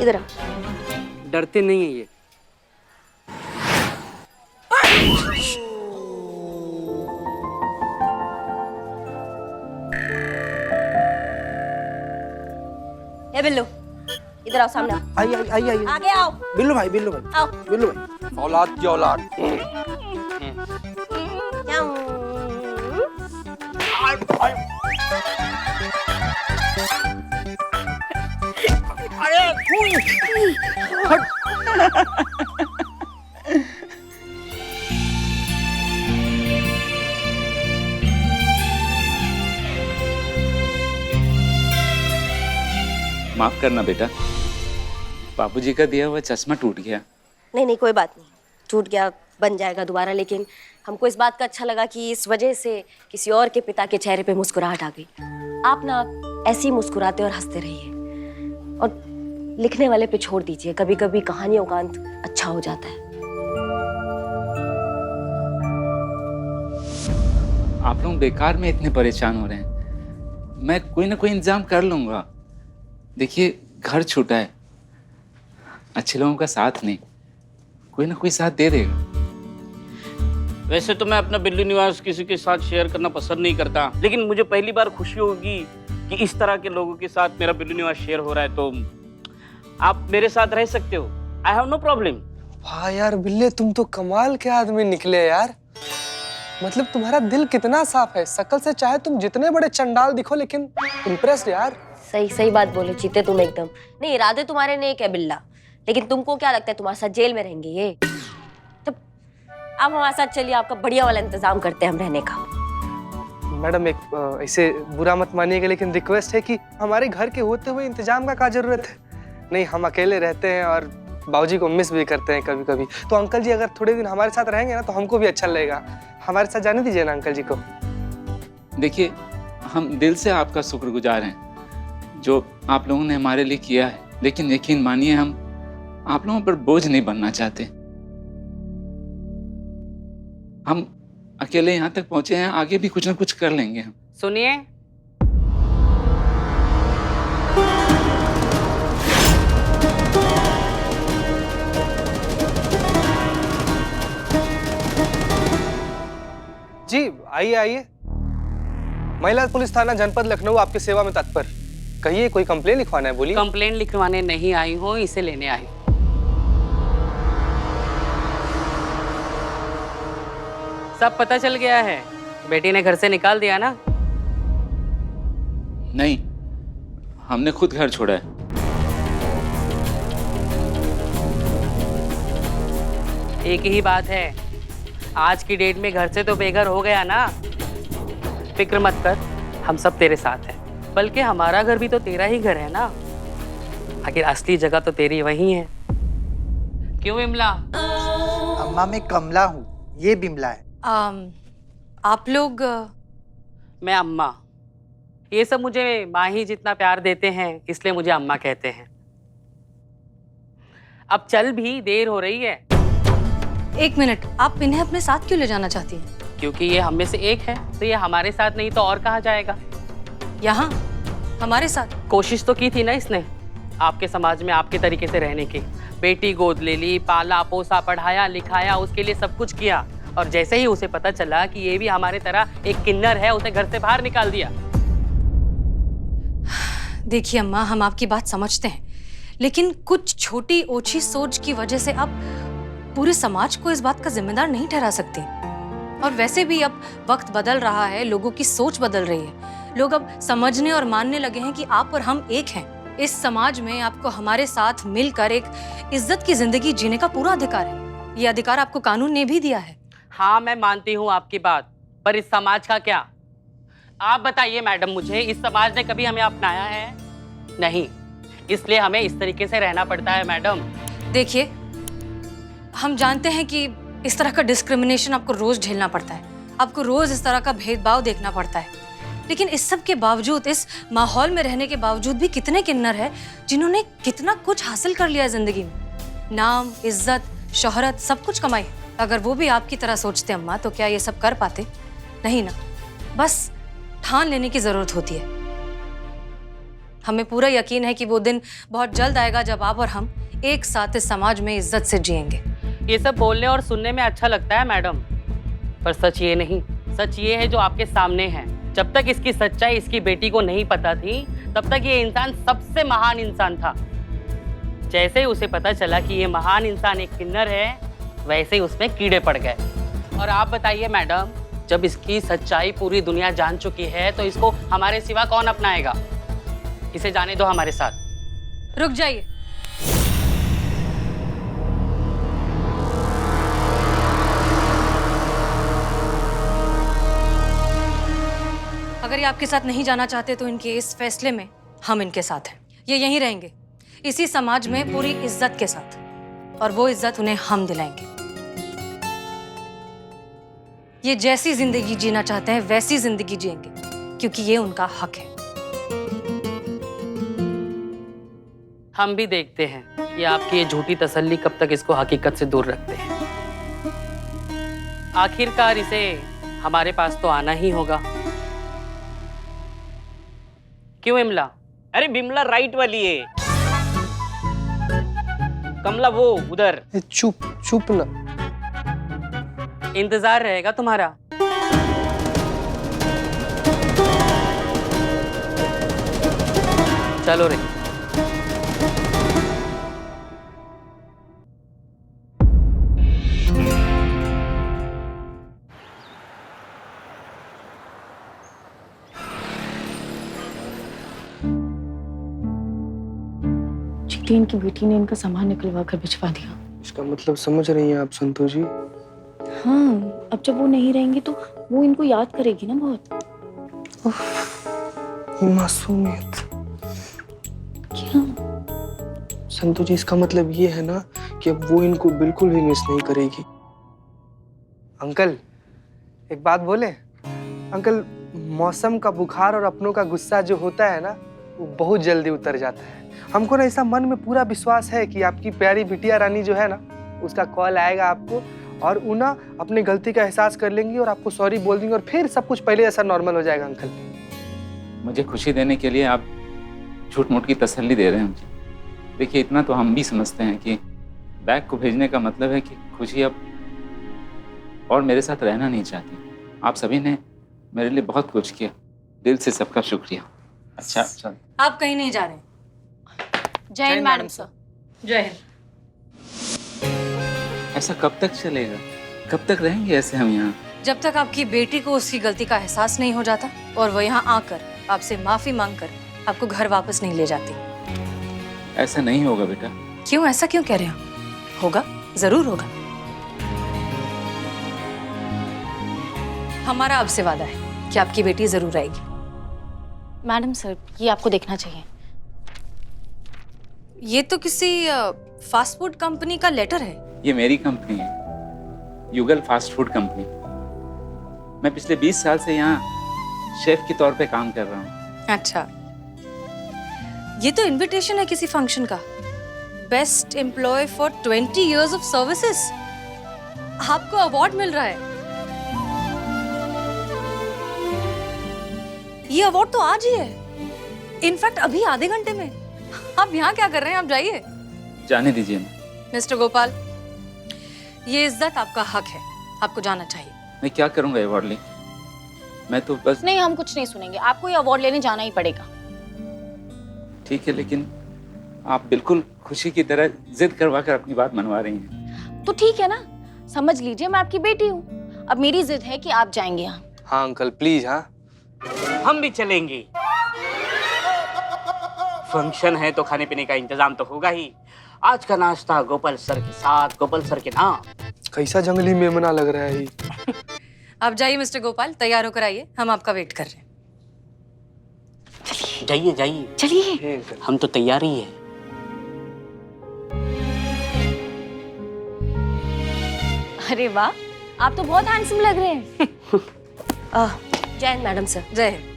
इधर आ। डरते नहीं है ये। ए बिल्लू, इधर आओ, सामने आओ। आई आगे आओ। बिल्लू भाई आओ। बिल्लू भाई, औलाद की औलाद। माफ करना बेटा, बाबूजी का दिया हुआ चश्मा टूट गया। नहीं कोई बात नहीं, टूट गया, बन जाएगा दोबारा। लेकिन हमको इस बात का अच्छा लगा कि इस वजह से किसी और के पिता के चेहरे पे मुस्कुराहट आ गई। आप ना ऐसे ही मुस्कुराते और हंसते रहिए, और लिखने वाले पे छोड़ दीजिए, कभी कभी कहानियों का अंत अच्छा हो जाता है। आप लोग बेकार में इतने परेशान हो रहे हैं, मैं कोई ना कोई इंतजाम कर लूंगा। देखिए घर छूटा है, अच्छे लोगों का साथ नहीं, कोई ना कोई साथ दे देगा। वैसे तो मैं अपना बिल्लू निवास किसी के साथ शेयर करना पसंद नहीं करता, लेकिन मुझे पहली बार खुशी होगी कि इस तरह के लोगों के साथ मेरा बिल्लू निवास शेयर हो रहा है, तो आप मेरे साथ रह सकते हो। I have no problem. वाह यार बिल्ले, तुम तो कमाल के आदमी निकले यार। मतलब तुम्हारा दिल कितना साफ है, शकल से चाहे तुम जितने बड़े चंडाल दिखो, लेकिन इम्प्रेस्ड यार। सही सही बात बोले जीते तुम एकदम। नहीं, इरादे तुम्हारे नेक है बिल्ला, लेकिन तुमको क्या लगता है तुम्हारे साथ जेल में रहेंगे ये? तो आप हमारे साथ चलिए, आपका बढ़िया वाला इंतजाम करते हैं हम रहने का। मैडम एक ऐसे बुरा मत मानिएगा, लेकिन रिक्वेस्ट है कि हमारे घर के होते हुए इंतजाम का क्या जरूरत है? नहीं, हम अकेले रहते हैं और बाबूजी को मिस भी करते हैं कभी कभी। तो अंकल जी अगर थोड़े दिन हमारे साथ रहेंगे ना तो हमको भी अच्छा लगेगा। हमारे साथ जाने दीजिए ना अंकल जी को। देखिए, हम दिल से आपका शुक्रगुजार हैं जो आप लोगों ने हमारे लिए किया है, लेकिन यकीन मानिए हम आप लोगों पर बोझ नहीं बनना चाहते। हम अकेले यहाँ तक पहुंचे हैं, आगे भी कुछ ना कुछ कर लेंगे हम। सुनिए, जी आइए आइए। महिला पुलिस थाना जनपद लखनऊ आपकी सेवा में तत्पर। कहिए, कोई कंप्लेन लिखवाना है? बोलिए। कंप्लेन लिखवाने नहीं आई हूँ, इसे लेने आई हूँ। सब पता चल गया है? बेटी ने घर से निकाल दिया ना? नहीं, हमने खुद घर छोड़ा है। एक ही बात है, आज की डेट में घर से तो बेघर हो गया ना। फिक्र मत कर, हम सब तेरे साथ हैं। बल्कि हमारा घर भी तो तेरा ही घर है ना। आखिर असली जगह तो तेरी वही है। क्यों बिमला? अम्मा मैं कमला हूँ, ये बिमला है। आप लोग? मैं अम्मा। ये सब मुझे माँ ही जितना प्यार देते हैं, इसलिए मुझे अम्मा कहते हैं। अब चल भी, देर हो रही है। एक मिनट, आप इन्हें अपने साथ क्यों ले जाना चाहती हैं? क्योंकि ये हम में से एक है, तो ये हमारे साथ नहीं तो और कहाँ जाएगा? यहाँ हमारे साथ? कोशिश तो की थी ना इसने, आपके समाज में आपके तरीके से रहने की। बेटी गोद ले ली, पाला पोसा, पढ़ाया लिखाया, उसके लिए सब कुछ किया। और जैसे ही उसे पता चला कि ये भी हमारे तरह एक किन्नर है, उसे घर से बाहर निकाल दिया। देखिए अम्मा, हम आपकी बात समझते हैं, लेकिन कुछ छोटी ओछी सोच की वजह से आप पूरे समाज को इस बात का जिम्मेदार नहीं ठहरा सकती। और वैसे भी अब वक्त बदल रहा है, लोगों की सोच बदल रही है। लोग अब समझने और मानने लगे हैं कि आप और हम एक हैं। इस समाज में आपको हमारे साथ मिलकर एक इज्जत की जिंदगी जीने का पूरा अधिकार है। ये अधिकार आपको कानून ने भी दिया है। हाँ, मैं मानती हूँ आपकी बात, पर इस समाज का क्या? आप बताइए मैडम मुझे, इस समाज ने कभी हमें अपनाया है? नहीं, इसलिए हमें इस तरीके से रहना पड़ता है मैडम। देखिए, हम जानते हैं कि इस तरह का डिस्क्रिमिनेशन आपको रोज झेलना पड़ता है, आपको रोज इस तरह का भेदभाव देखना पड़ता है। लेकिन इस सब के बावजूद, इस माहौल में रहने के बावजूद भी कितने किन्नर हैं जिन्होंने कितना कुछ हासिल कर लिया है जिंदगी में। नाम, इज्जत, शोहरत, सब कुछ कमाई। अगर वो भी आपकी तरह सोचते अम्मा, तो क्या ये सब कर पाते? नहीं ना। बस ठान लेने की जरूरत होती है। हमें पूरा यकीन है कि वो दिन बहुत जल्द आएगा जब आप और हम एक साथ इस समाज में इज्जत से जिएंगे। ये सब बोलने और सुनने में अच्छा लगता है मैडम, पर सच ये नहीं। सच ये है जो आपके सामने है। जब तक इसकी सच्चाई इसकी बेटी को नहीं पता थी, तब तक ये इंसान सबसे महान इंसान था। जैसे ही उसे पता चला कि ये महान इंसान एक किन्नर है, वैसे ही उसमें कीड़े पड़ गए। और आप बताइए मैडम, जब इसकी सच्चाई पूरी दुनिया जान चुकी है, तो इसको हमारे सिवा कौन अपनाएगा? इसे जाने दो हमारे साथ। रुक जाइए। अगर ये आपके साथ नहीं जाना चाहते तो इनके इस फैसले में हम इनके साथ हैं। ये यहीं रहेंगे, इसी समाज में पूरी इज्जत के साथ, और वो इज्जत उन्हें हम दिलाएंगे। ये जैसी जिंदगी जीना चाहते हैं वैसी जिंदगी जिएंगे, क्योंकि ये उनका हक है। हम भी देखते हैं कि आपकी ये झूठी तसल्ली कब तक इसको हकीकत से दूर रखते हैं। आखिरकार इसे हमारे पास तो आना ही होगा। क्यों बिमला? अरे बिमला राइट वाली है, कमला वो उधर। चुप चुप ना। इंतजार रहेगा तुम्हारा। चलो रे। आंटी इनकी बेटी ने इनका सामान निकलवा कर भिजवा दिया। इसका मतलब समझ रही हैं आप संतोष जी? हाँ, अब जब वो नहीं रहेंगी तो वो इनको याद करेगी ना बहुत। मासूमियत। क्या? संतोष जी, इसका मतलब ये है ना कि अब वो इनको बिल्कुल भी मिस नहीं करेगी। अंकल, एक बात बोले? अंकल, मौसम का बुखार और अपनों का गुस्सा जो होता है ना, वो बहुत जल्दी उतर जाता है। हमको ना ऐसा मन में पूरा विश्वास है कि आपकी प्यारी बिटिया रानी जो है ना, उसका कॉल आएगा आपको और वो ना अपनी गलती का एहसास कर लेंगी और आपको सॉरी बोल देंगी और फिर सब कुछ पहले जैसा नॉर्मल हो जाएगा। अंकल, मुझे खुशी देने के लिए आप झूठ मूठ की तसल्ली दे रहे हैं मुझे। देखिए, इतना तो हम भी समझते हैं कि बैग को भेजने का मतलब है कि खुशी अब और मेरे साथ रहना नहीं चाहती। आप सभी ने मेरे लिए बहुत कुछ किया, दिल से सबका शुक्रिया। अच्छा, आप कहीं नहीं जा रहे। जय हिंद मैडम सर। जय हिंद। ऐसा कब तक चलेगा? कब तक रहेंगे ऐसे हम यहाँ? जब तक आपकी बेटी को उसकी गलती का एहसास नहीं हो जाता और वो यहाँ आकर आपसे माफी मांगकर आपको घर वापस नहीं ले जाती। ऐसा नहीं होगा बेटा। क्यों? ऐसा क्यों कह रहे हो? होगा, जरूर होगा। हमारा आपसे वादा है कि आपकी बेटी जरूर आएगी। मैडम सर, ये आपको देखना चाहिए। ये तो किसी फास्ट फूड कंपनी का लेटर है। ये मेरी कंपनी है, युगल फास्ट फूड कंपनी। मैं पिछले 20 साल से यहाँ शेफ के तौर पे काम कर रहा हूँ। अच्छा, ये तो इनविटेशन है किसी फंक्शन का। Best employ for 20 years of services. आपको अवार्ड मिल रहा है। ये अवार्ड तो आज ही है, इनफैक्ट अभी आधे घंटे में। आप यहाँ क्या कर रहे हैं? आप जाइए। जाने दीजिए ना। मिस्टर गोपाल, ये इज्जत आपका हक है, आपको जाना चाहिए। मैं क्या करूँगा अवार्ड ले? मैं तो बस। नहीं, हम कुछ नहीं सुनेंगे, आपको ये अवार्ड लेने जाना ही पड़ेगा। ठीक है, लेकिन आप बिल्कुल खुशी की तरह जिद करवा कर अपनी बात मनवा रही हैं। तो ठीक है ना, समझ लीजिए मैं आपकी बेटी हूँ। अब मेरी जिद है कि आप जाएंगे यहाँ। हाँ अंकल, प्लीज। हाँ, हम भी चलेंगे। फंक्शन है तो खाने पीने का इंतजाम तो होगा ही। आज का नाश्ता गोपाल सर के साथ, गोपाल सर के नाम। कैसा जंगली मेमना लग रहा है ये। आप जाइए मिस्टर गोपाल, तैयार होकर आइए, हम आपका वेट कर रहे हैं। जाइए जाइए चलिए, हम तो तैयार ही है। अरे वाह, आप तो बहुत हैंडसम लग रहे हैं। जय हिंद मैडम सर। जय हिंद।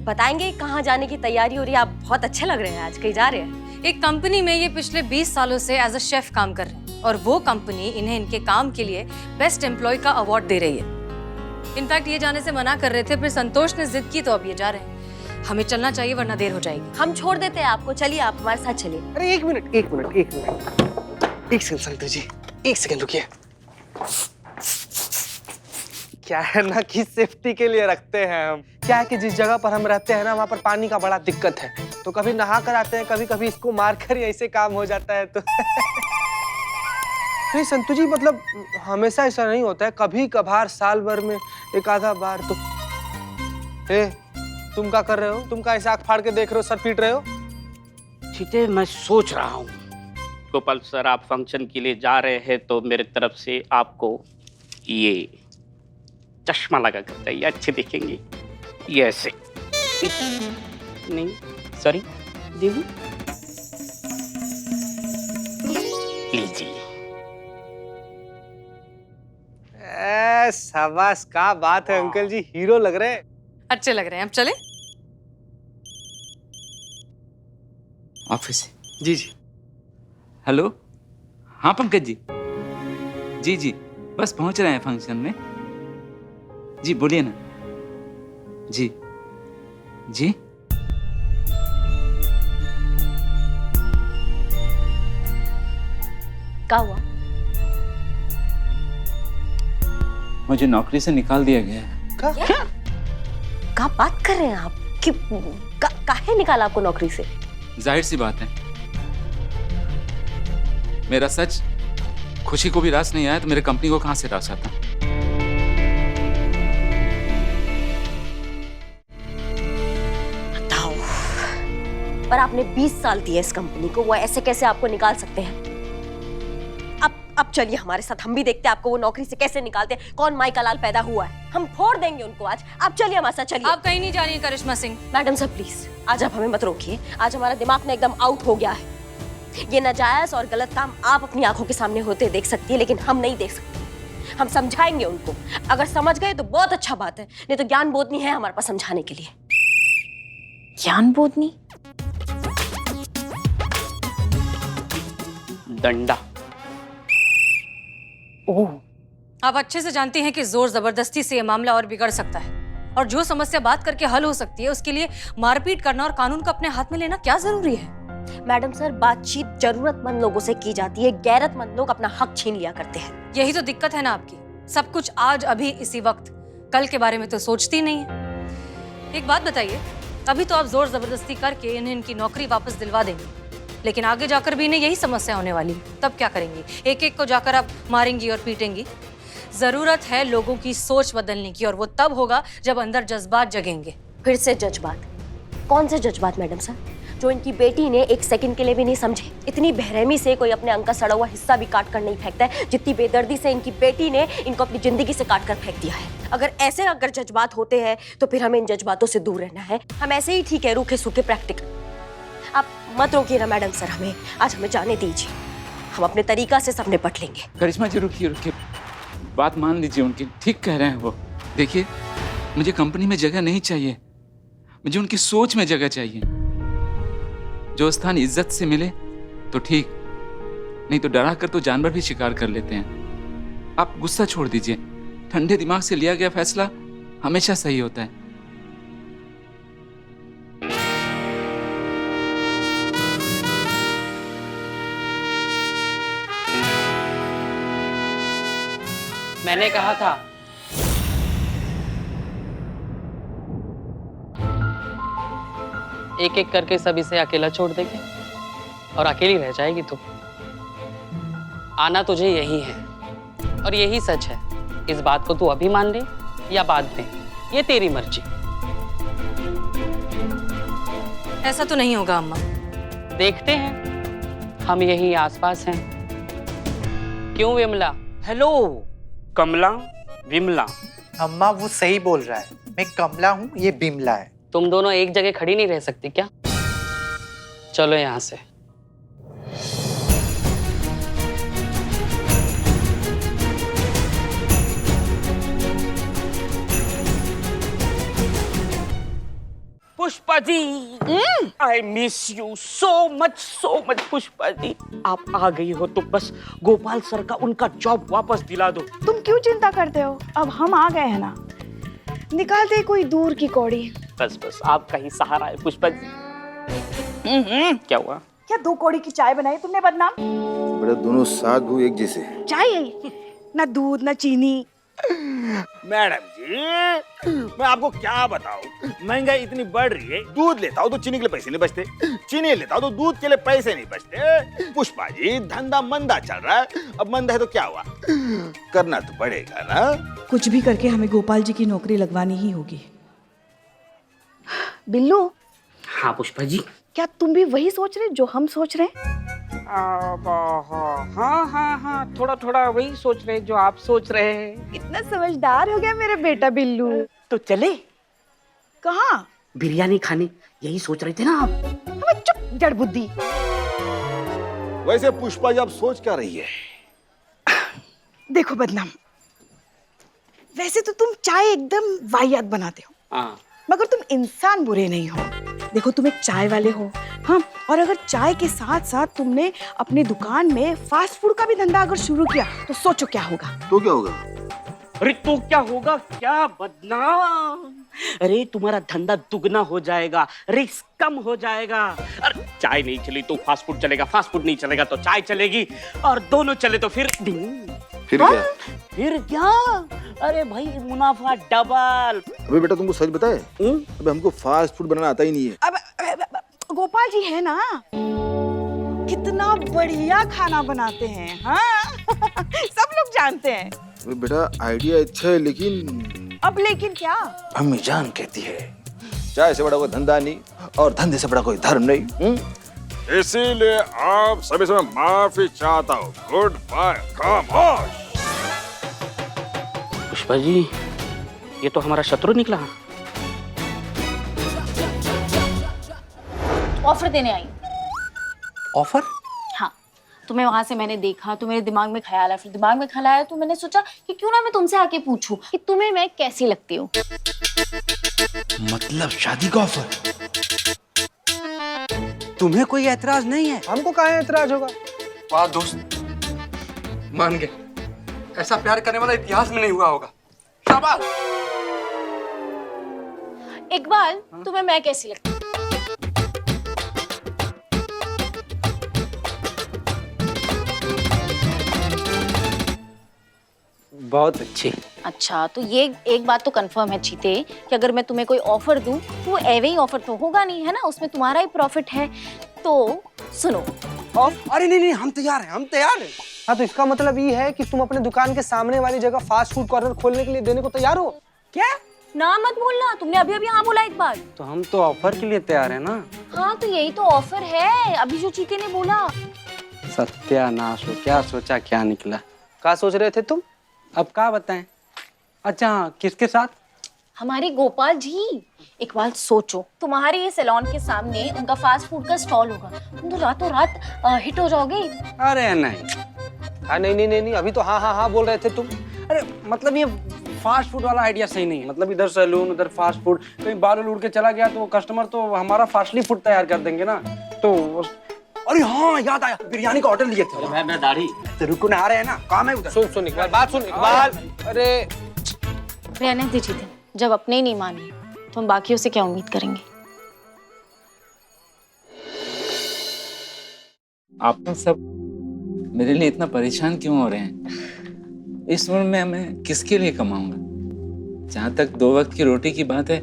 बताएंगे कहाँ जाने की तैयारी हो रही है? आप बहुत अच्छे लग रहे हैं आज। कहीं जा रहे हैं? एक कंपनी में ये पिछले 20 सालों से एज अ शेफ काम कर रहे हैं और वो कंपनी इन्हें इनके काम के लिए बेस्ट एम्प्लॉय का अवार्ड दे रही है। इनफैक्ट ये जाने से मना कर रहे थे, फिर संतोष ने जिद की तो अब ये जा रहे हैं। हमें चलना चाहिए वरना देर हो जाएगी। हम छोड़ देते हैं आपको, चलिए आप हमारे साथ चलिए। अरे एक मिनट, एक सेकंड संतोष जी, एक सेकंड रुकिए। क्या है ना कि सेफ्टी के लिए रखते हैं हम। क्या है कि जिस जगह पर हम रहते हैं ना, वहाँ पर पानी का बड़ा दिक्कत है, तो कभी नहा कर आते हैं, कभी कभी इसको मार कर ही ऐसे काम हो जाता है। तो नहीं संतु जी, मतलब हमेशा ऐसा नहीं होता है, कभी कभार साल भर में एक आधा बार। तो तुम क्या कर रहे हो? तुम क्या ऐसे आँख फाड़ के देख रहे हो, सर पीट रहे हो? ठीक है, मैं सोच रहा हूँ। गोपाल सर, आप फंक्शन के लिए जा रहे हैं तो मेरे तरफ से आपको ये चश्मा लगा कर चाहिए, अच्छे दिखेंगे। ये ऐसे नहीं, सॉरी देवी, लीजिए। शाबाश, क्या बात है अंकल जी, हीरो लग रहे हैं। अच्छे लग रहे हैं। अब चले? ऑफिस। जी जी। हेलो, हाँ पंकज जी। जी जी, बस पहुंच रहे हैं फंक्शन में। जी बोलिए ना। जी जी, क्या हुआ? मुझे नौकरी से निकाल दिया गया है। क्या बात कर रहे हैं आप? कि काहे निकाला आपको नौकरी से? जाहिर सी बात है, मेरा सच खुशी को भी रास नहीं आया तो मेरे कंपनी को कहां से रास आता? पर आपने 20 साल दिए इस कंपनी को, वो ऐसे कैसे आपको निकाल सकते हैं? अब चलिए हमारे साथ, हम भी देखते हैं आपको वो नौकरी से कैसे निकालते हैं। कौन माई का लाल पैदा हुआ है, हम फोड़ देंगे उनको आज। आप चलिए हमारे साथ, चलिए। आप कहीं नहीं जा रही हैं करिश्मा सिंह। मैडम सर प्लीज, आज आप हमें मत रोकिए। आज हमारा दिमाग ना एकदम आउट हो गया है। ये नाजायज और गलत काम आप अपनी आंखों के सामने होते देख सकती है, लेकिन हम नहीं देख सकते। हम समझाएंगे उनको, अगर समझ गए तो बहुत अच्छा बात है, नहीं तो ज्ञान बोधनी है हमारे पास समझाने के लिए। ज्ञान बोधनी? डंडा। ओह, आप अच्छे से जानती हैं कि जोर जबरदस्ती से ये मामला और बिगड़ सकता है, और जो समस्या बात करके हल हो सकती है उसके लिए मारपीट करना और कानून को अपने हाथ में लेना क्या जरूरी है? मैडम सर, बातचीत जरूरतमंद लोगों से की जाती है, गैरतमंद लोग अपना हक छीन लिया करते हैं। यही तो दिक्कत है ना आपकी, सब कुछ आज अभी इसी वक्त, कल के बारे में तो सोचती नहीं है। एक बात बताइए, अभी तो आप जोर जबरदस्ती करके इन्हें इनकी नौकरी वापस दिलवा देंगे, लेकिन आगे जाकर भी इन्हें यही समस्या होने वाली है, तब क्या करेंगी? एक एक को जाकर आप मारेंगी और पीटेंगी? जरूरत है लोगों की सोच बदलने की, और वो तब होगा जब अंदर जज्बात जगेंगे। फिर से जज्बात? कौन से जज्बात मैडम सर? जो इनकी बेटी ने एक सेकंड के लिए भी नहीं समझे। इतनी बेरहमी से कोई अपने अंग का सड़ा हुआ हिस्सा भी काट कर नहीं फेंकता है, जितनी बेदर्दी से इनकी बेटी ने इनको अपनी जिंदगी से काट कर फेंक दिया है। अगर जज्बात होते हैं तो फिर हमें इन जज्बातों से दूर रहना है। हम ऐसे ही ठीक है, रूखे सूखे प्रैक्टिकल। आप मत रोकिए ना मैडम सर, हमें जाने दीजिए, हम अपने तरीका से सब निपट लेंगे। करिश्मा जी रुकिए, बात मान लीजिए उनकी, ठीक कह रहे हैं वो। देखिए, मुझे कंपनी में जगह नहीं चाहिए, मुझे उनकी सोच में जगह चाहिए। जो स्थान इज्जत से मिले तो ठीक, नहीं तो डरा कर तो जानवर भी शिकार कर लेते हैं। आप गुस्सा छोड़ दीजिए, ठंडे दिमाग से लिया गया फैसला हमेशा सही होता है। मैंने कहा था एक एक करके सभी से अकेला छोड़ देंगे और अकेली रह जाएगी तू। आना तुझे यही है और यही सच है। इस बात को तू अभी मान ले या बाद में, ये तेरी मर्जी। ऐसा तो नहीं होगा अम्मा। देखते हैं, हम यही आसपास हैं। क्यों विमला? हेलो कमला, विमला। अम्मा वो सही बोल रहा है, मैं कमला हूँ, ये बिमला है। तुम दोनों एक जगह खड़ी नहीं रह सकती क्या? चलो यहाँ से। Pushpa ji, I miss you so much Pushpa ji. आप आ गई हो तो बस गोपाल सर का उनका जॉब वापस दिला दो। तुम क्यों चिंता करते हो, अब हम आ गए हैं ना, निकालते कोई दूर की कौड़ी। बस आपका ही सहारा है पुष्पा जी। क्या हुआ? क्या 2 कौड़ी की चाय बनाई तुमने बदनाम? बड़े दोनों साथ वो एक जैसे। चाय है ना, दूध ना चीनी। मैडम जी, मैं आपको क्या बताऊं, महंगाई इतनी बढ़ रही है, दूध लेता हूँ तो चीनी के लिए पैसे नहीं बचते, चीनी लेता हूँ तो दूध के लिए पैसे नहीं बचते। पुष्पा जी, धंधा मंदा चल रहा है, अब मंदा है तो क्या हुआ, करना तो पड़ेगा ना। कुछ भी करके हमें गोपाल जी की नौकरी लगवानी ही होगी। बिल्लू। हाँ पुष्पा जी। क्या तुम भी वही सोच रहे जो हम सोच रहे हैं? हाँ, थोड़ा वही सोच रहे जो आप सोच रहे हैं। इतना समझदार हो गया मेरा बेटा बिल्लू। तो चले? कहाँ? बिरयानी खाने, यही सोच रहे थे ना आप? चुप जड़ बुद्धि। वैसे पुष्पा जी आप सोच क्या रही है? देखो बदनाम, वैसे तो तुम चाय एकदम वाहियात बनाते हो, मगर तुम इंसान बुरे नहीं हो। देखो तुम एक चाय वाले हो, हाँ, और अगर चाय के साथ साथ तुमने अपनी दुकान में फास्ट फूड का भी धंधा अगर शुरू किया तो सोचो क्या होगा। तो क्या होगा? अरे तो क्या होगा क्या बदनाम? अरे तुम्हारा धंधा दुगना हो जाएगा, रिस्क कम हो जाएगा। अरे चाय नहीं चली तो फास्ट फूड चलेगा, फास्ट फूड नहीं चलेगा तो चाय चलेगी, और दोनों चले तो फिर क्या? फिर क्या? अरे भाई मुनाफा डबल। अबे बेटा तुमको सच बताए, अबे हमको फास्ट फूड बनाना आता ही नहीं है। अब गोपाल जी है ना, कितना बढ़िया खाना बनाते हैं, हाँ सब लोग जानते हैं। अबे बेटा आइडिया अच्छा है, लेकिन अब लेकिन क्या? अम्मी जान कहती है चाय से बड़ा कोई धंधा नहीं और धंधे से बड़ा कोई धर्म नहीं। इसीलिए आप सभी से मैं माफी चाहता हूँ। गुड बाय, खामोश। पुष्पा जी, ये तो हमारा शत्रु निकला। ऑफर देने आई। ऑफर? हाँ, तुम्हें वहां से मैंने देखा तो मेरे दिमाग में ख्याल आया, फिर दिमाग में ख्याल आया तो मैंने सोचा कि क्यों ना मैं तुमसे आके पूछूं कि तुम्हें मैं कैसी लगती हूँ। मतलब शादी का ऑफर? तुम्हें कोई एतराज नहीं है? हमको कहाँ एतराज होगा? वाह दोस्त, मान गए। ऐसा प्यार करने वाला इतिहास में नहीं हुआ होगा। शाबाश। इकबाल, तुम्हें मैं कैसी लगती हूँ? बहुत अच्छी। अच्छा, तो ये एक बात तो कंफर्म है चीते कि अगर मैं तुम्हें कोई ऑफर दूं तो वो एवे ही ऑफर तो होगा नहीं, है ना? उसमें तुम्हारा ही प्रॉफिट है। तो सुनो। अरे नहीं नहीं, हम तैयार हैं, हम तैयार हैं। हाँ, तो इसका मतलब ये है कि तुम अपने दुकान के सामने वाली जगह फास्ट फूड कॉर्नर खोलने के लिए देने को तैयार हो? क्या? ना मत बोलना, तुमने अभी अभी हाँ बोला इकबाल। तो हम तो ऑफर के लिए तैयार हैं ना। हाँ, तो यही तो ऑफर है अभी जो चीते ने बोला। सत्यानाश हो, क्या सोचा क्या निकला? क्या सोच रहे थे तुम? अब क्या बताएं? अच्छा हाँ, किसके साथ? हमारे गोपाल जी। इकबाल सोचो, तुम्हारे ये सैलून के सामने उनका फास्ट फूड का स्टॉल होगा, तुम तो रातों रात हिट हो जाओगे। अरे नहीं। हाँ नहीं नहीं नहीं नहीं, अभी तो हाँ हाँ हाँ बोल रहे थे तुम। अरे मतलब ये फास्ट फूड वाला आइडिया सही नहीं है। मतलब इधर सैलून उधर फास्ट फूड, कहीं बाल उड़ के चला गया तो कस्टमर तो हमारा फास्टली फूड तैयार कर देंगे ना। तो अरे हाँ, याद आया, बिरयानी का ऑर्डर लिए थे। अरे मैं दाढ़ी तो रुको ना, आ रहे हैं ना, काम है उधर। सुन इकबाल, बात सुन इकबाल। अरे रहने दीजिए थे, जब अपने ही नहीं माने तो हम बाकियों से क्या उम्मीद करेंगे? आप लोग सब मेरे लिए इतना परेशान क्यों हो रहे हैं? इस उम्र में मैं किसके लिए कमाऊंगा? जहां तक 2 वक्त की रोटी की बात है,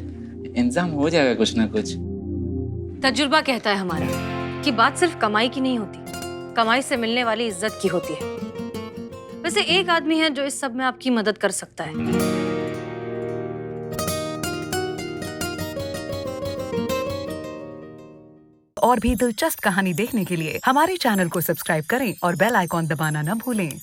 इंतजाम हो जाएगा कुछ ना कुछ। तजुर्बा कहता है हमारा कि बात सिर्फ कमाई की नहीं होती, कमाई से मिलने वाली इज्जत की होती है। वैसे एक आदमी है जो इस सब में आपकी मदद कर सकता है। और भी दिलचस्प कहानी देखने के लिए हमारे चैनल को सब्सक्राइब करें और बेल आइकॉन दबाना न भूलें।